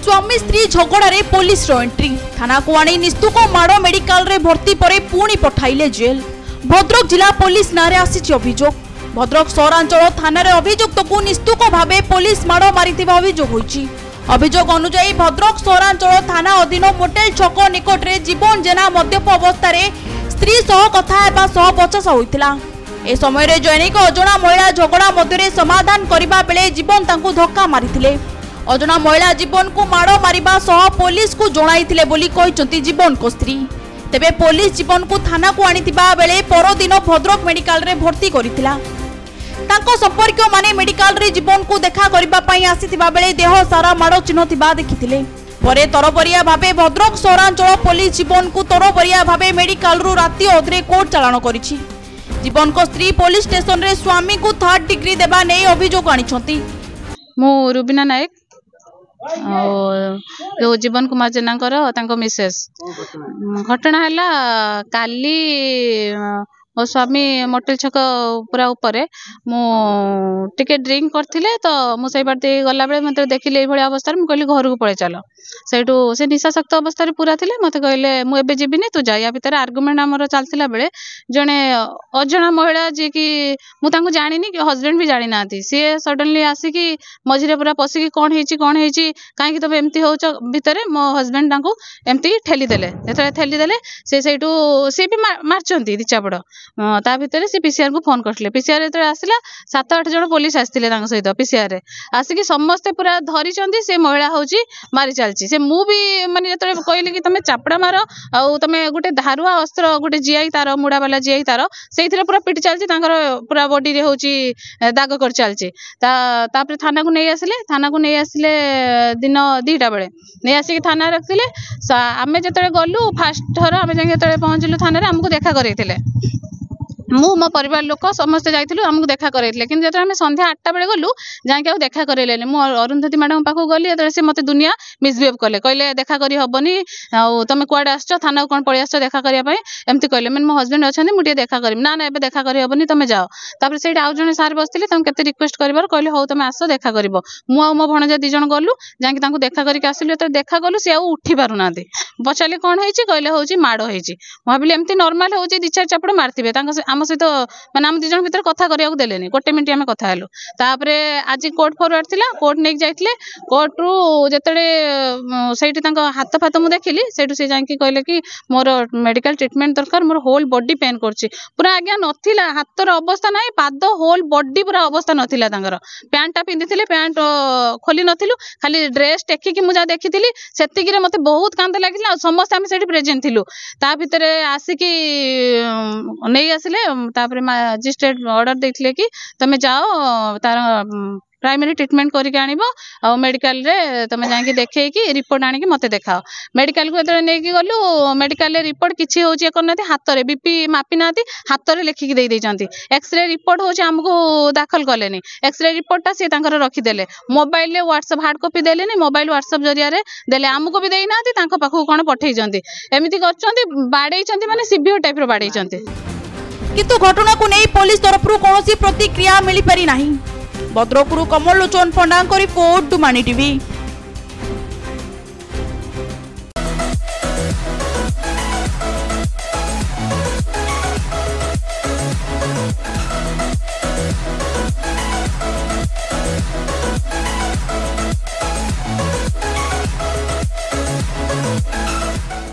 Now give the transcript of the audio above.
स्वामी स्त्री झगड़े police entry थाना को आनी निस्तुक माड़ मेडिकल रे भर्ती पर पुणी पठाइले जेल। भद्रक जिला पुलिस नारे आसी अभियोग। भद्रक सहरांचल थाना अभियुक्त को निस्तुक भावे पुलिस माड़ मारी अभियोग होईछि। अभियोग अनुसार भद्रक सहरांचल थाना अधीन मोटेल छक निकट में जीवन जेना मद्यप अवस्था स्त्री सह कथा सह बचसा होइतिला। ए समय रे जैनिक अजना महिला झगड़ा मध्य समाधान करबा बेले जीवन तांको धक्का मारिथिले। अजना महिला जीवन को माड़ मारिबा सह पुलिस को जणाइथिले बोली कहिसंती जीवन को स्त्री। तेबे पुलिस जीवन को थाना को आनिथिबा बेले परदिन भद्रक मेडिकल रे भर्ती करिथिला। तांको संपर्क माने मेडिकल रे जीवन को देखा करबा पई आसीथिबा बेले देह सारा माड़ चिन्ह थिबा देखिथिले। परे तरबरिया भाबे भद्रक सहरांचल पुलिस जीवन को तरबरिया भाबे मेडिकल रु राति अधरे कोर्ट चालान करिछि। जीवन को स्त्री पुलिस स्टेशन रे स्वामी को 3rd डिग्री देबा नै अभियोग आनिछंती। मु रुबिना नायक जो जीवन कुमार जेना मिसेस घटना है काली मो स्वामी मोटेल छक पूरा ऊपर मुझे ड्रिंक करथिले तो मुझे बाटे गला बेले मत देखिले ये अवस्था मुझे कहली घर को पड़े चल सेठू से निशाशक्त अवस्था पूरा थे मत कहले मुझे जीविनी तू जा या भितर आर्गुमेंट आमर चलता बेले जड़े अजना महिला जी की मुझे जानी कि हजबैंड भी जानी ना सी सडनली आसिकी मझे पूरा पशिकी कौन है कहीं तुम एमती हो भितर मो हजबैंड एमती ठेलीदेले जो ठेलीदेले से भी मार्चंती दी चापड़ ता भितर से पीसीआर को फोन करते पीसीआर जो आसला 7-8 जन पुलिस आसते सहित पीसीआर आसिकी समस्ते पूरा धरी से महिला हूँ मारी चलती से मु भी माने जो कहली कि तुम चापड़ा मार आउ तुम गोटे धारुआ अस्त्र गोटे जीआई तार मुड़ा वाला जीआई तार से पूरा पिटी चलती पूरा बॉडी रे हूँ दाग कर चलती थाना को नहीं आसिले थाना को नहीं आसिले दिन 2टा बेले नहीं आसिक थाना रखते आम जो गलु फास्ट थर आम जो पहुँचलु थाना आमको देखा कर मो परिवार लोक समस्ते जाइलु आमको देखा करते कि जो संध्या 8टा बेले गलु जाकि देखा करें मु अरुंधति मैडम पाक गली से मत दुनिया मिसबिहेव कले कहले देखा करी हबनी तुम कुआडे आस थाना कौन पलि आस देखा करने एमती कहले मैंने मो हजबैंड अच्छा मुझे देखा करी ना ना देखा करी हबनी तुम जाओ तापर से आउ जने सार बसते तुम केते रिक्वेस्ट कर कहले हौ तुम आस देखा कर मु मो भणजा 2 जन गलु जाकि देखा करके आसिलु तो देखा गलु सी उठी पारु ना पचारे कौन है कहले हूँ माड़ हो भाविली एमती नॉर्मल हो 2-4 चापड़ मारथिबे आम सहित माने आम 2 जन भीतर कथा करियाको देलेनी 1 मिनिट आम कथा हेलु तापरे आज कोर्ट फॉरवर्ड थिला कोर्ट नेक जाइथिले कोर्ट रु जेतडे सेठी तांको हाथ फात मु देखिली सेठु से जांकी कहले कि मोर मेडिकल ट्रीटमेंट दरकार मोर होल बॉडी पेन करछि पूरा आज्ञा नथिला हाथर अवस्था नाही पाद होल बॉडी पूरा अवस्था नथिला तांगर पैंटा पिंदिथिले पैंट खोली नथिलु खाली ड्रेस टेकी कि मु जा देखिथिली सेतिकी रे मते बहुत कांद लागिला समस्त आम सेठी प्रेजेंट थिलु ता भितरे आसिकी नहीं आसिले तापर मजिस्ट्रेट ऑर्डर देथिले कि तमे जाओ तार प्राइमरी ट्रीटमेंट करके आनिबो आ मेडिकल रे तमे जाके देखे कि रिपोर्ट आनी कि मते देखाओ मेडिकल को एतरे नै कि गलु मेडिकल रे रिपोर्ट किछि होची करनाती हाथ रे बीपी मापी नाती हाथ रे लेखि कि देई दैचंती एक्सरे रिपोर्ट होची हमको दाखल करलेनी एक्सरे रिपोर्टटा से तांकर रखि देले मोबाइल रे व्हाट्सएप हार्ड कॉपी देलेनी मोबाइल व्हाट्सएप जरिया रे देले हमको भी देई नाती तांको पाखु कोन पठेई जंती एमिति करचंती बाडेई चंती माने सिवियर टाइप रो बाडेई चंती किंतु घटना को नहीं पुलिस तरफ कौन प्रतिक्रिया मिल पारी नहीं। भद्रकरू कमल लोचन पंडा रिपोर्ट डुमानी टीवी।